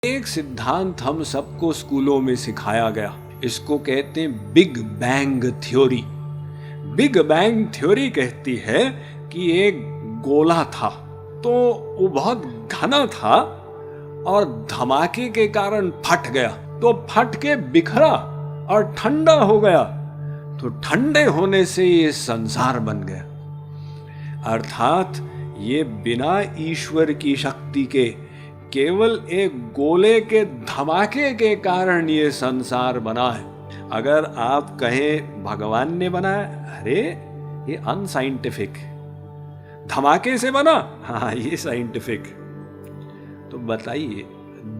एक सिद्धांत हम सबको स्कूलों में सिखाया गया, इसको कहते हैं big bang theory. Big bang theory कहती है कि एक गोला था, तो वो बहुत घना था और धमाके के कारण फट गया, तो फट के बिखरा और ठंडा हो गया, तो ठंडे होने से ये संसार बन गया। अर्थात ये बिना ईश्वर की शक्ति के केवल एक गोले के धमाके के कारण ये संसार बना है। अगर आप कहें भगवान ने बनाया, अरे ये अनसाइंटिफिक। धमाके से बना, हाँ ये साइंटिफिक। तो बताइए,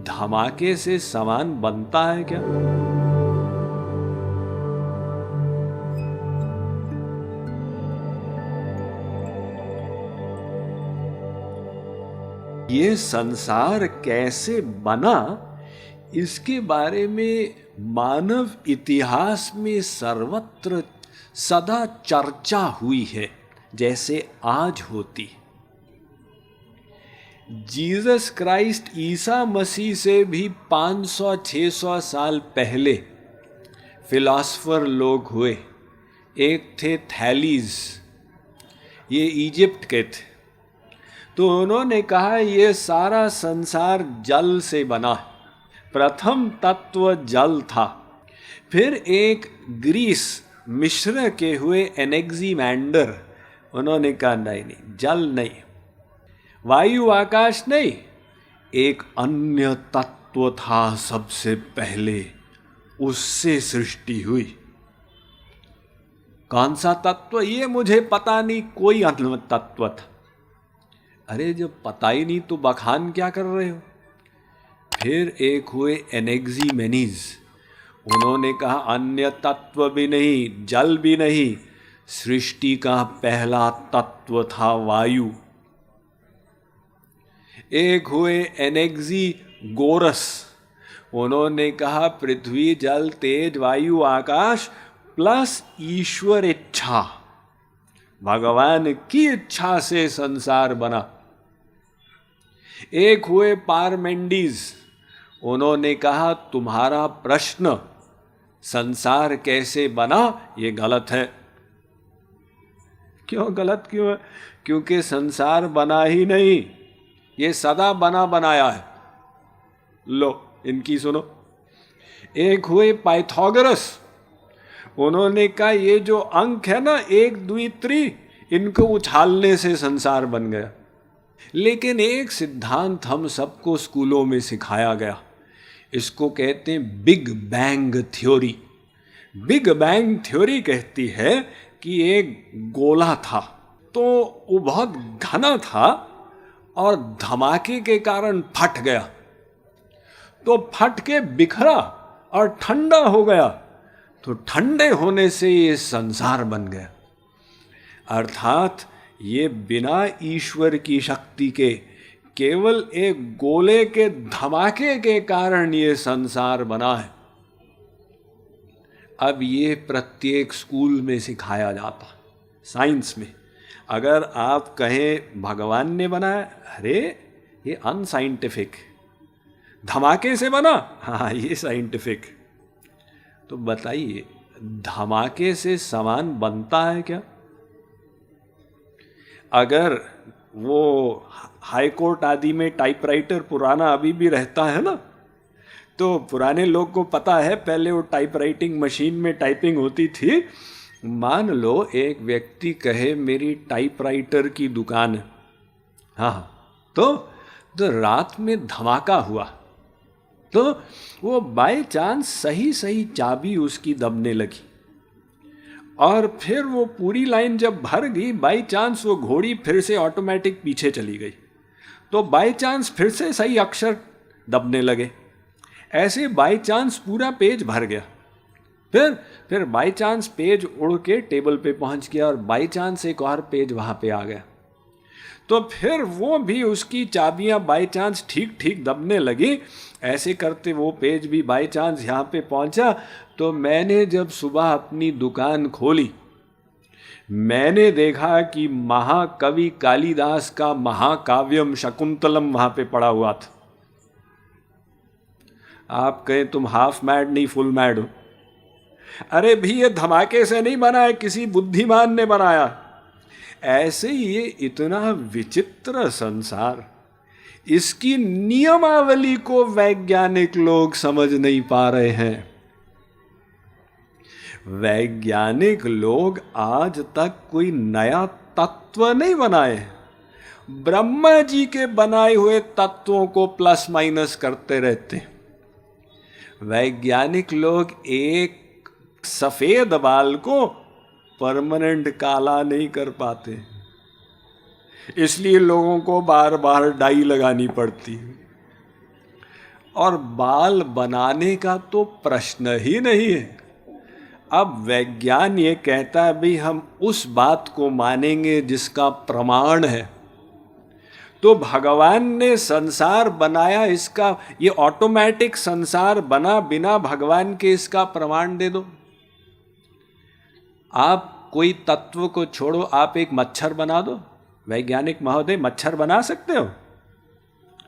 धमाके से सामान बनता है क्या? ये संसार कैसे बना, इसके बारे में मानव इतिहास में सर्वत्र सदा चर्चा हुई है, जैसे आज होती। जीसस क्राइस्ट ईसा मसीह से भी 500-600 साल पहले फिलॉसफर लोग हुए। एक थे थैलीस, ये इजिप्ट के थे। तो उन्होंने कहा ये सारा संसार जल से बना। प्रथम तत्व जल था। फिर एक ग्रीस मिस्र के हुए एनेक्सिमैंडर, उन्होंने कहा नहीं, जल नहीं, वायु आकाश नहीं, एक अन्य तत्व था सबसे पहले, उससे सृष्टि हुई। कौन सा तत्व ये मुझे पता नहीं, कोई अन्य तत्व था। अरे जब पता ही नहीं तो बखान क्या कर रहे हो? फिर एक हुए एनेक्सिमेनीज, उन्होंने कहा अन्य तत्व भी नहीं, जल भी नहीं, सृष्टि का पहला तत्व था वायु। एक हुए एनेक्सिगोरस, उन्होंने कहा पृथ्वी जल तेज वायु आकाश प्लस ईश्वर इच्छा, भगवान की इच्छा से संसार बना। एक हुए पारमेंडीज, उन्होंने कहा तुम्हारा प्रश्न संसार कैसे बना ये गलत है। क्यों गलत क्यों है? क्योंकि संसार बना ही नहीं, ये सदा बना बनाया है। लो इनकी सुनो। एक हुए पाइथागोरस, उन्होंने कहा ये जो अंक है ना 1 2 3, इनको उछालने से संसार बन गया। लेकिन एक सिद्धांत हम सबको स्कूलों में सिखाया गया, इसको कहते हैं big bang theory. Big bang theory कहती है कि एक गोला था, तो वो बहुत घना था और धमाके के कारण फट गया, तो फट के बिखरा और ठंडा हो गया, तो ठंडे होने से ये संसार बन गया। अर्थात ये बिना ईश्वर की शक्ति के केवल एक गोले के धमाके के कारण ये संसार बना है। अब ये प्रत्येक स्कूल में सिखाया जाता, साइंस में। अगर आप कहें भगवान ने बनाया, अरे ये अनसाइंटिफिक। धमाके से बना, हाँ ये साइंटिफिक। तो बताइए, धमाके से सामान बनता है क्या? अगर वो हाई कोर्ट आदि में टाइपराइटर पुराना अभी भी रहता है ना, तो पुराने लोग को पता है पहले वो टाइपराइटिंग मशीन में टाइपिंग होती थी। मान लो एक व्यक्ति कहे मेरी टाइपराइटर की दुकान है, हाँ, तो रात में धमाका हुआ, तो वो बाय चांस सही सही चाबी उसकी दबने लगी, और फिर वो पूरी लाइन जब भर गई, बाय चांस वो घोड़ी फिर से ऑटोमेटिक पीछे चली गई, तो बाय चांस फिर से सही अक्षर दबने लगे। ऐसे बाय चांस पूरा पेज भर गया। फिर बाय चांस पेज उड़ के टेबल पे पहुंच गया, और बाय चांस एक और पेज वहाँ पे आ गया। तो फिर वो भी उसकी चाबियाँ बाय चांस ठीक ठीक दबने लगी। ऐसे करते वो पेज भी बाय चांस यहाँ पे पहुँचा। तो मैंने जब सुबह अपनी दुकान खोली, मैंने देखा कि महाकवि कालिदास का महाकाव्यम शकुंतलम वहाँ पे पड़ा हुआ था। आप कहें तुम हाफ मैड नहीं फुल मैड हो। अरे भी ये धमाके से नहीं बना है, किसी बुद्धिमान ने बनाया। ऐसे ही ये इतना विचित्र संसार, इसकी नियमावली को वैज्ञानिक लोग समझ नहीं पा रहे हैं। वैज्ञानिक लोग आज तक कोई नया तत्व नहीं बनाए, ब्रह्मा जी के बनाए हुए तत्वों को प्लस माइनस करते रहते हैं। वैज्ञानिक लोग एक सफेद बाल को परमानेंट काला नहीं कर पाते, इसलिए लोगों को बार बार डाई लगानी पड़ती है। और बाल बनाने का तो प्रश्न ही नहीं है। अब वैज्ञान ये कहता है भाई हम उस बात को मानेंगे जिसका प्रमाण है। तो भगवान ने संसार बनाया, इसका ये ऑटोमेटिक संसार बना बिना भगवान के, इसका प्रमाण दे दो। आप कोई तत्व को छोड़ो, आप एक मच्छर बना दो। वैज्ञानिक महोदय, मच्छर बना सकते हो?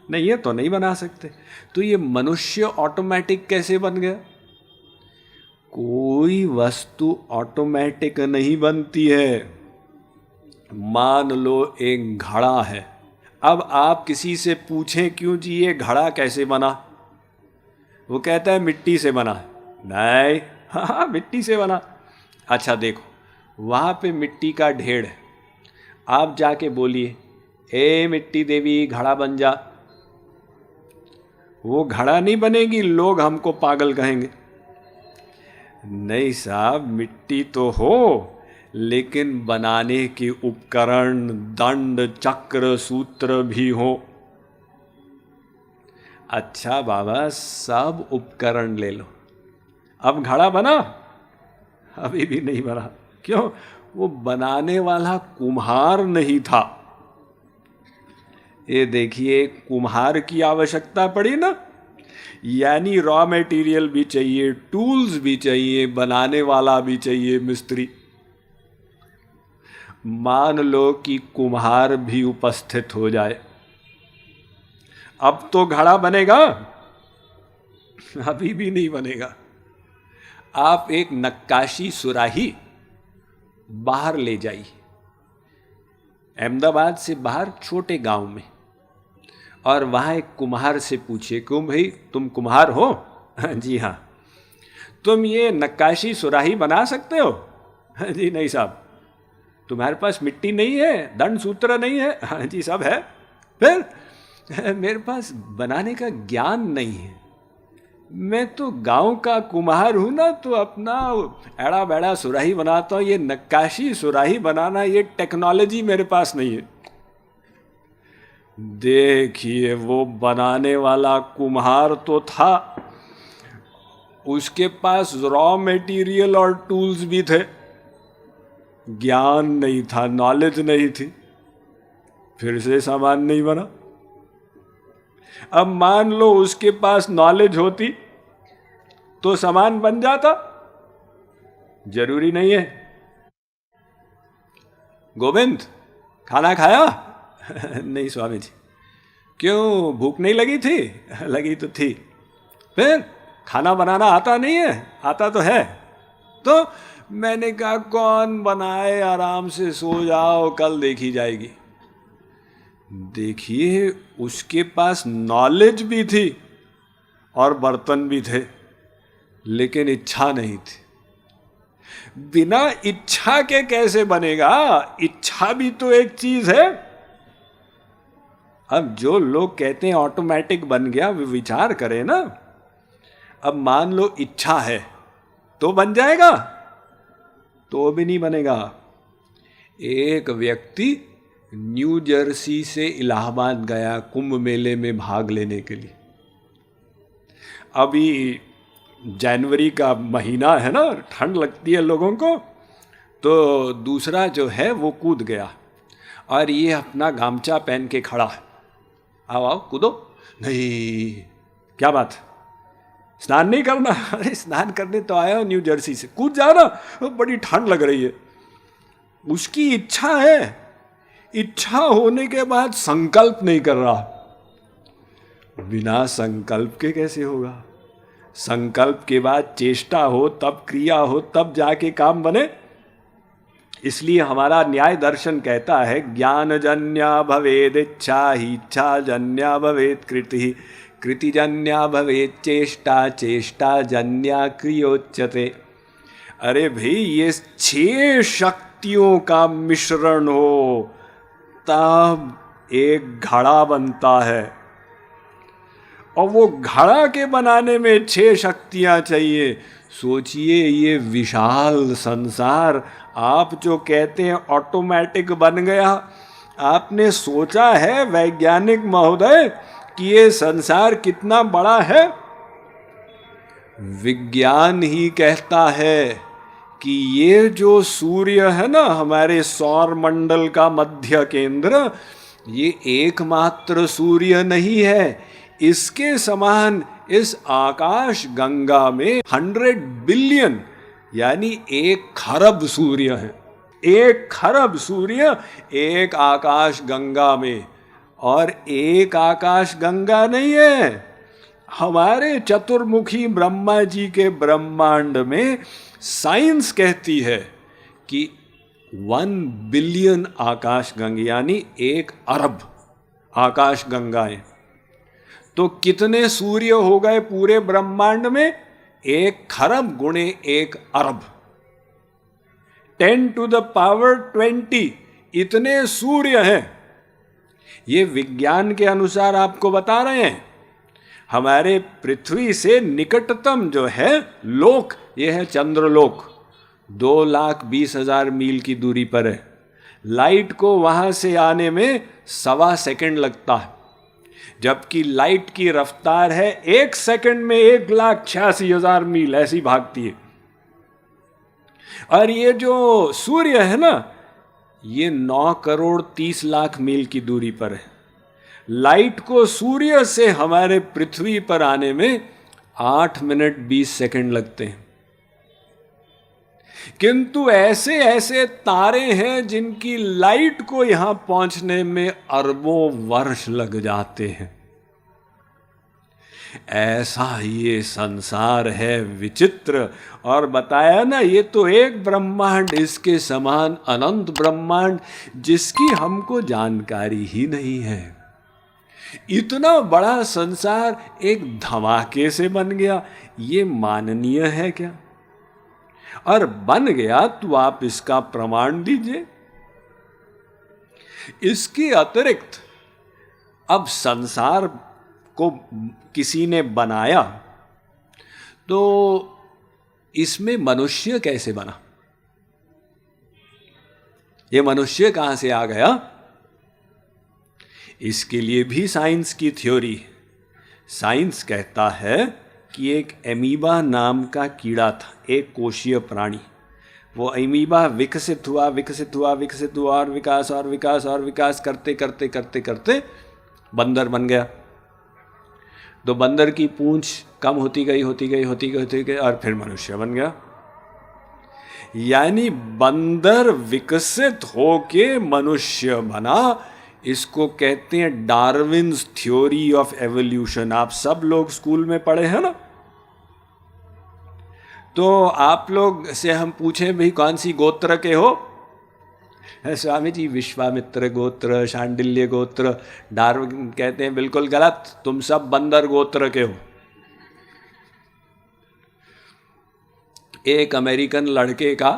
नहीं, ये तो नहीं बना सकते। तो ये मनुष्य ऑटोमेटिक कैसे बन गया? कोई वस्तु ऑटोमेटिक नहीं बनती है। मान लो एक घड़ा है, अब आप किसी से पूछें क्यों जी ये घड़ा कैसे बना, वो कहता है मिट्टी से बना। नहीं, हाँ मिट्टी से बना। अच्छा देखो, वहाँ पे मिट्टी का ढेर है, आप जाके बोलिए ए मिट्टी देवी घड़ा बन जा, वो घड़ा नहीं बनेगी, लोग हमको पागल कहेंगे। नहीं साहब, मिट्टी तो हो लेकिन बनाने के उपकरण, दंड, चक्र, सूत्र भी हो। अच्छा बाबा, सब उपकरण ले लो, अब घड़ा बना? अभी भी नहीं बना। क्यों? वो बनाने वाला कुम्हार नहीं था। ये देखिए, कुम्हार की आवश्यकता पड़ी ना, यानी रॉ मटेरियल भी चाहिए, टूल्स भी चाहिए, बनाने वाला भी चाहिए, मिस्त्री। मान लो कि कुम्हार भी उपस्थित हो जाए, अब तो घड़ा बनेगा? अभी भी नहीं बनेगा। आप एक नक्काशी सुराही बाहर ले जाइए, अहमदाबाद से बाहर छोटे गांव में, और वहाँ एक कुम्हार से पूछिए, क्यों भाई तुम कुम्हार हो? जी हाँ। तुम ये नक्काशी सुराही बना सकते हो? जी नहीं साहब। तुम्हारे पास मिट्टी नहीं है, दंड सूत्र नहीं है? हाँ जी सब है। फिर मेरे पास बनाने का ज्ञान नहीं है, मैं तो गांव का कुम्हार हूं ना, तो अपना एड़ा बेड़ा सुराही बनाता हूं। ये नक्काशी सुराही बनाना, ये टेक्नोलॉजी मेरे पास नहीं है। देखिए, वो बनाने वाला कुम्हार तो था, उसके पास रॉ मटेरियल और टूल्स भी थे, ज्ञान नहीं था, नॉलेज नहीं थी, फिर से सामान नहीं बना। अब मान लो उसके पास नॉलेज होती तो सामान बन जाता? जरूरी नहीं है। गोविंद, खाना खाया? नहीं स्वामी जी। क्यों, भूख नहीं लगी थी? लगी तो थी। फिर खाना बनाना आता नहीं है? आता तो है। तो मैंने कहा कौन बनाए, आराम से सो जाओ, कल देखी जाएगी। देखिए, उसके पास नॉलेज भी थी और बर्तन भी थे, लेकिन इच्छा नहीं थी। बिना इच्छा के कैसे बनेगा? इच्छा भी तो एक चीज है। अब जो लोग कहते हैं ऑटोमेटिक बन गया, वे विचार करें ना। अब मान लो इच्छा है तो बन जाएगा? तो भी नहीं बनेगा। एक व्यक्ति न्यू जर्सी से इलाहाबाद गया कुंभ मेले में भाग लेने के लिए। अभी जनवरी का महीना है ना, ठंड लगती है लोगों को, तो दूसरा जो है वो कूद गया और ये अपना गामछा पहन के खड़ा है। आओ आओ कूदो। नहीं, क्या बात, स्नान नहीं करना? अरे स्नान करने तो आया हो न्यू जर्सी से, कूद जाओ ना, बड़ी ठंड लग रही है। उसकी इच्छा है, इच्छा होने के बाद संकल्प नहीं कर रहा। बिना संकल्प के कैसे होगा? संकल्प के बाद चेष्टा हो, तब क्रिया हो, तब जाके काम बने। इसलिए हमारा न्याय दर्शन कहता है ज्ञानजन्या भवेद इच्छा ही इच्छा जन्या भवेद कृति कृतिजन्या भवेद चेष्टा चेष्टा जन्या क्रियोच्यते। अरे भाई ये 6 शक्तियों का मिश्रण हो तब एक घड़ा बनता है, और वो घड़ा के बनाने में 6 शक्तियां चाहिए। सोचिए ये विशाल संसार आप जो कहते हैं ऑटोमेटिक बन गया, आपने सोचा है वैज्ञानिक महोदय कि ये संसार कितना बड़ा है? विज्ञान ही कहता है कि ये जो सूर्य है ना, हमारे सौर मंडल का मध्य केंद्र, ये एकमात्र सूर्य नहीं है, इसके समान इस आकाश गंगा में 100 बिलियन यानी 1 खरब सूर्य है। 1 खरब सूर्य एक आकाश गंगा में, और एक आकाश गंगा नहीं है, हमारे चतुर्मुखी ब्रह्मा जी के ब्रह्मांड में साइंस कहती है कि 1 बिलियन आकाश गंगा यानी 1 अरब आकाश गंगाएं। तो कितने सूर्य हो गए पूरे ब्रह्मांड में? 1 खरब गुणे 1 अरब, 10 to the power 20 इतने सूर्य हैं। ये विज्ञान के अनुसार आपको बता रहे हैं। हमारे पृथ्वी से निकटतम जो है लोक, ये है चंद्रलोक, 2,20,000 मील की दूरी पर है। लाइट को वहां से आने में 1.25 सेकंड लगता है, जबकि लाइट की रफ्तार है 1 सेकंड में 1,86,000 मील ऐसी भागती है। और ये जो सूर्य है ना, ये 9 करोड़ 30 लाख मील की दूरी पर है। लाइट को सूर्य से हमारे पृथ्वी पर आने में 8 मिनट 20 सेकंड लगते हैं। किंतु ऐसे ऐसे तारे हैं जिनकी लाइट को यहां पहुंचने में अरबों वर्ष लग जाते हैं। ऐसा ये संसार है विचित्र। और बताया ना, ये तो एक ब्रह्मांड, इसके समान अनंत ब्रह्मांड जिसकी हमको जानकारी ही नहीं है। इतना बड़ा संसार एक धमाके से बन गया, ये माननीय है क्या? और बन गया तो आप इसका प्रमाण दीजिए। इसके अतिरिक्त अब संसार को किसी ने बनाया, तो इसमें मनुष्य कैसे बना? ये मनुष्य कहां से आ गया? इसके लिए भी साइंस की थ्योरी। साइंस कहता है कि एक एमीबा नाम का कीड़ा था, एक कोशीय प्राणी। वो एमीबा विकसित हुआ और विकास करते करते करते करते बंदर बन गया। तो बंदर की पूंछ कम होती गई और फिर मनुष्य बन गया। यानी बंदर विकसित होके मनुष्य बना। इसको कहते हैं डार्विन्स थ्योरी ऑफ एवोल्यूशन। आप सब लोग स्कूल में पढ़े हैं ना? तो आप लोग से हम पूछें भाई कौन सी गोत्र के हो? स्वामी जी विश्वामित्र गोत्र, शांडिल्य गोत्र। डार्विन कहते हैं बिल्कुल गलत, तुम सब बंदर गोत्र के हो। एक अमेरिकन लड़के का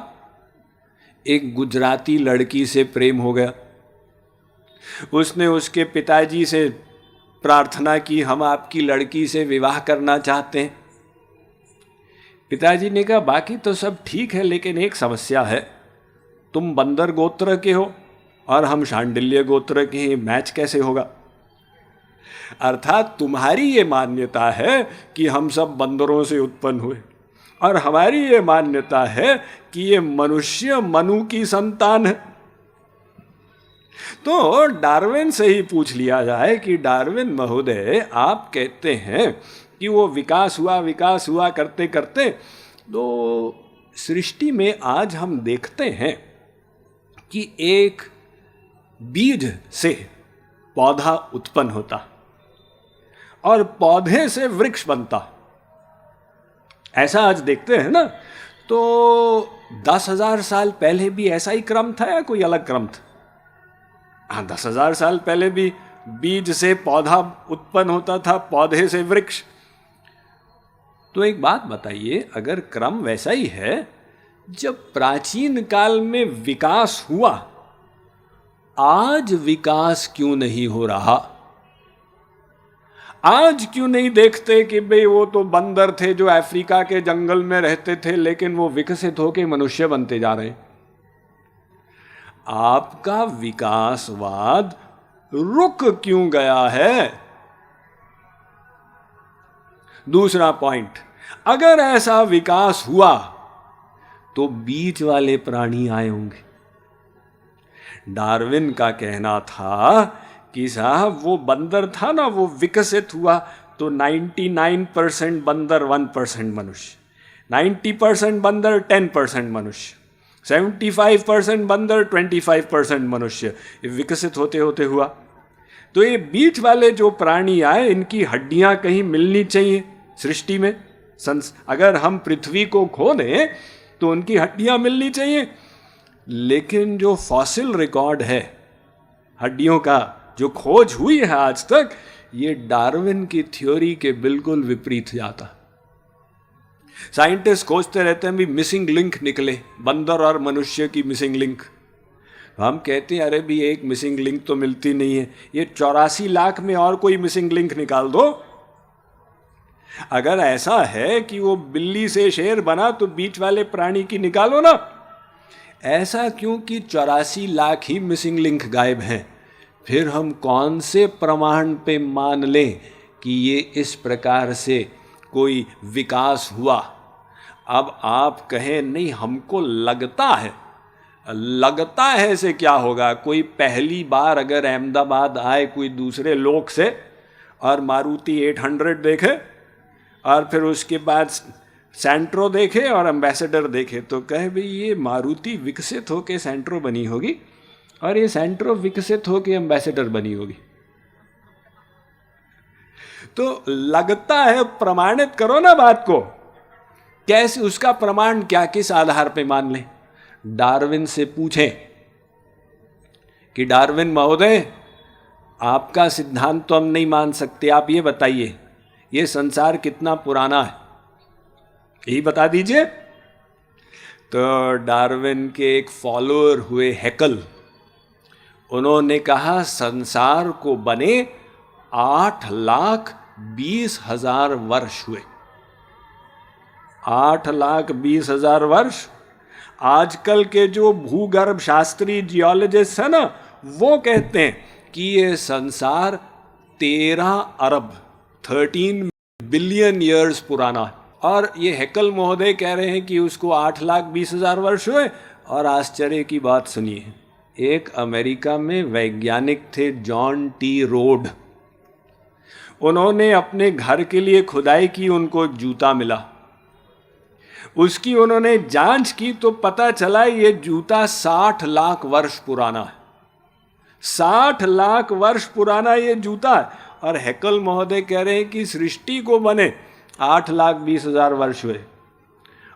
एक गुजराती लड़की से प्रेम हो गया। उसने उसके पिताजी से प्रार्थना की, हम आपकी लड़की से विवाह करना चाहते हैं। पिताजी ने कहा बाकी तो सब ठीक है, लेकिन एक समस्या है, तुम बंदर गोत्र के हो और हम शांडिल्य गोत्र के हैं, मैच कैसे होगा? अर्थात तुम्हारी ये मान्यता है कि हम सब बंदरों से उत्पन्न हुए, और हमारी ये मान्यता है कि ये मनुष्य मनु की संतान है। तो डार्विन से ही पूछ लिया जाए कि डार्विन महोदय, आप कहते हैं कि वो विकास हुआ करते करते तो सृष्टि में आज हम देखते हैं कि एक बीज से पौधा उत्पन्न होता और पौधे से वृक्ष बनता। ऐसा आज देखते हैं ना, तो 10,000 साल पहले भी ऐसा ही क्रम था या कोई अलग क्रम था? हाँ, 10,000 साल पहले भी बीज से पौधा उत्पन्न होता था, पौधे से वृक्ष। तो एक बात बताइए, अगर क्रम वैसा ही है, जब प्राचीन काल में विकास हुआ, आज विकास क्यों नहीं हो रहा? आज क्यों नहीं देखते कि भाई वो तो बंदर थे जो अफ्रीका के जंगल में रहते थे, लेकिन वो विकसित होकर मनुष्य बनते जा रहे हैं? आपका विकासवाद रुक क्यों गया है? दूसरा पॉइंट, अगर ऐसा विकास हुआ तो बीच वाले प्राणी आए होंगे। डार्विन का कहना था कि साहब वो बंदर था ना, वो विकसित हुआ तो 99% बंदर 1% मनुष्य, 90% बंदर 10% मनुष्य, 75% बंदर 25% मनुष्य, विकसित होते होते हुआ। तो ये बीच वाले जो प्राणी आए, इनकी हड्डियां कहीं मिलनी चाहिए सृष्टि में। अगर हम पृथ्वी को खो दें तो उनकी हड्डियां मिलनी चाहिए। लेकिन जो फॉसिल रिकॉर्ड है हड्डियों का, जो खोज हुई है आज तक, ये डार्विन की थ्योरी के बिल्कुल विपरीत जाता। साइंटिस्ट खोजते रहते हैं भी मिसिंग लिंक निकले, बंदर और मनुष्य की मिसिंग लिंक। हम कहते हैं अरे भी एक मिसिंग लिंक तो मिलती नहीं है, ये 84 लाख में और कोई मिसिंग लिंक निकाल दो। अगर ऐसा है कि वो बिल्ली से शेर बना तो बीच वाले प्राणी की निकालो ना। ऐसा क्यों कि 84 लाख ही मिसिंग लिंक गायब हैं? फिर हम कौन से प्रमाण पे मान लें कि ये इस प्रकार से कोई विकास हुआ? अब आप कहें नहीं, हमको लगता है। लगता है से क्या होगा? कोई पहली बार अगर अहमदाबाद आए कोई दूसरे लोक से और मारुति 800 देखे और फिर उसके बाद सेंट्रो देखे और एम्बेसडर देखे, तो कहे भाई ये मारुति विकसित होके सेंट्रो बनी होगी और ये सेंट्रो विकसित होके एम्बेसडर बनी होगी। तो लगता है, प्रमाणित करो ना बात को। कैसे, उसका प्रमाण क्या, किस आधार पे मान लें? डार्विन से पूछें कि डार्विन महोदय, आपका सिद्धांत तो हम नहीं मान सकते, आप ये बताइए ये संसार कितना पुराना है, यही बता दीजिए। तो डार्विन के एक फॉलोअर हुए हैकल, उन्होंने कहा संसार को बने 8,20,000 वर्ष हुए। 8,20,000 वर्ष। आजकल के जो भूगर्भ शास्त्री जियोलॉजिस्ट है ना, वो कहते हैं कि ये संसार 13 अरब 13 बिलियन ईयर्स पुराना है। और ये हैकल महोदय कह रहे हैं कि उसको 8,20,000 वर्ष हुए। और आश्चर्य की बात सुनिए, एक अमेरिका में वैज्ञानिक थे जॉन टी रोड, उन्होंने अपने घर के लिए खुदाई की, उनको एक जूता मिला। उसकी उन्होंने जांच की तो पता चला ये जूता 60 लाख वर्ष पुराना है। 60 लाख वर्ष पुराना ये जूता है। और हैकल महोदय कह रहे हैं कि सृष्टि को बने 8,20,000 वर्ष हुए।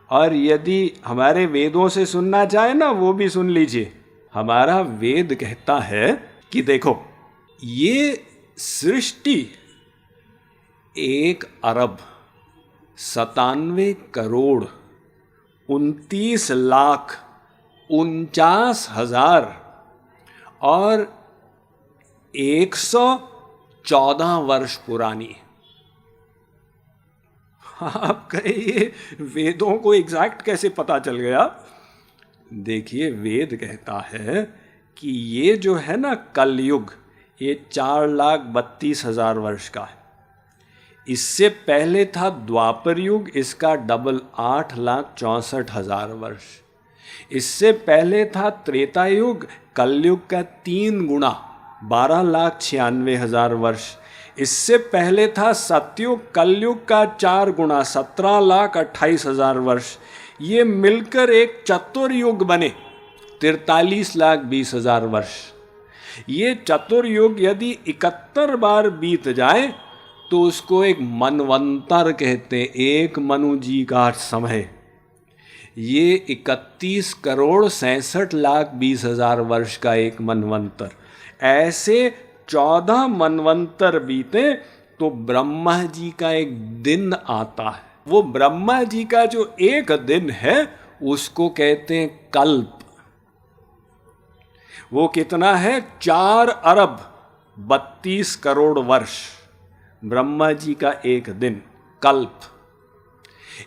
और यदि हमारे वेदों से सुनना चाहे ना, वो भी सुन लीजिए। हमारा वेद कहता है कि देखो, ये सृष्टि 1,97,29,49,000 और 114 वर्ष पुरानी है। आप कहिए वेदों को एग्जैक्ट कैसे पता चल गया? देखिए, वेद कहता है कि ये जो है ना कलयुग, ये 4,32,000 वर्ष का है। इससे पहले था द्वापर युग, इसका डबल 8,64,000 वर्ष। इससे पहले था त्रेता युग, कलयुग का 3 गुना 12,96,000 वर्ष। इससे पहले था सतयुग, कलयुग का 4 गुना 17,28,000 वर्ष। ये मिलकर एक चतुर्युग बने 43,20,000 वर्ष। ये चतुर्युग यदि 71 बार बीत जाए तो उसको एक मनवंतर कहते हैं। एक मनु जी का समय, ये 31 करोड़ 66 लाख 20,000 वर्ष का एक मनवंतर। ऐसे 14 मनवंतर बीते तो ब्रह्मा जी का एक दिन आता है। वो ब्रह्मा जी का जो एक दिन है उसको कहते हैं कल्प। वो कितना है? 4 अरब 32 करोड़ वर्ष ब्रह्मा जी का एक दिन, कल्प।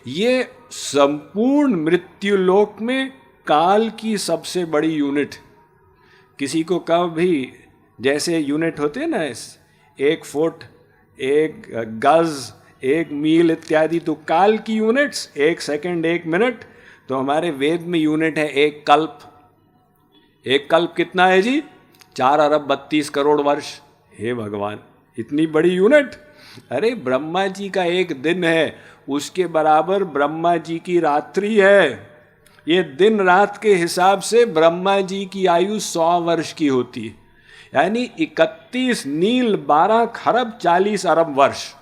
ये संपूर्ण मृत्युलोक में काल की सबसे बड़ी यूनिट। किसी को कभी जैसे यूनिट होते हैं ना, 1 फुट, 1 गज, 1 मील इत्यादि, तो काल की यूनिट्स 1 सेकंड, 1 मिनट। तो हमारे वेद में यूनिट है 1 कल्प। 1 कल्प कितना है जी? 4 अरब 32 करोड़ वर्ष। हे भगवान, इतनी बड़ी यूनिट! अरे ब्रह्मा जी का एक दिन है, उसके बराबर ब्रह्मा जी की रात्रि है। ये दिन रात के हिसाब से ब्रह्मा जी की आयु 100 वर्ष की होती है, यानी 31 नील 12 खरब 40 अरब वर्ष।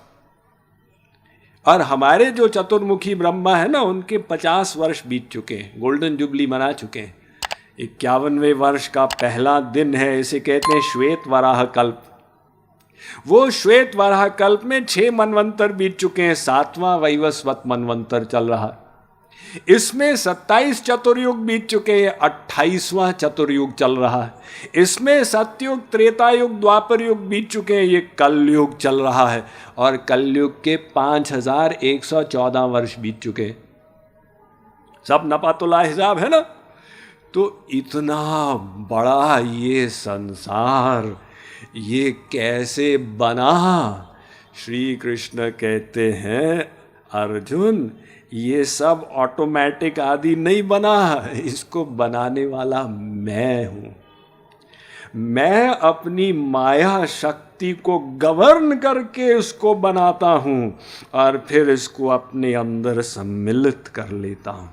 और हमारे जो चतुर्मुखी ब्रह्मा है ना, उनके 50 वर्ष बीत चुके हैं, गोल्डन जुबली मना चुके हैं। 51वें वर्ष का पहला दिन है, इसे कहते हैं श्वेत वराह कल्प। वो श्वेत वराह कल्प में 6 मनवंतर बीत चुके हैं, 7वां वैवस्वत मनवंतर चल रहा है। इसमें 27 चतुर्युग बीत चुके हैं, 28वां चतुर्युग चल रहा है। इसमें सतयुग, त्रेतायुग, द्वापर युग बीत चुके हैं, ये कलयुग चल रहा है। और कलयुग के 5114 वर्ष बीत चुके हैं। सब नपातुला हिसाब है ना। तो इतना बड़ा ये संसार, ये कैसे बना? श्री कृष्ण कहते हैं, अर्जुन ये सब ऑटोमेटिक आदि नहीं बना, इसको बनाने वाला मैं हूँ। मैं अपनी माया शक्ति को गवर्न करके इसको बनाता हूँ और फिर इसको अपने अंदर सम्मिलित कर लेता हूँ।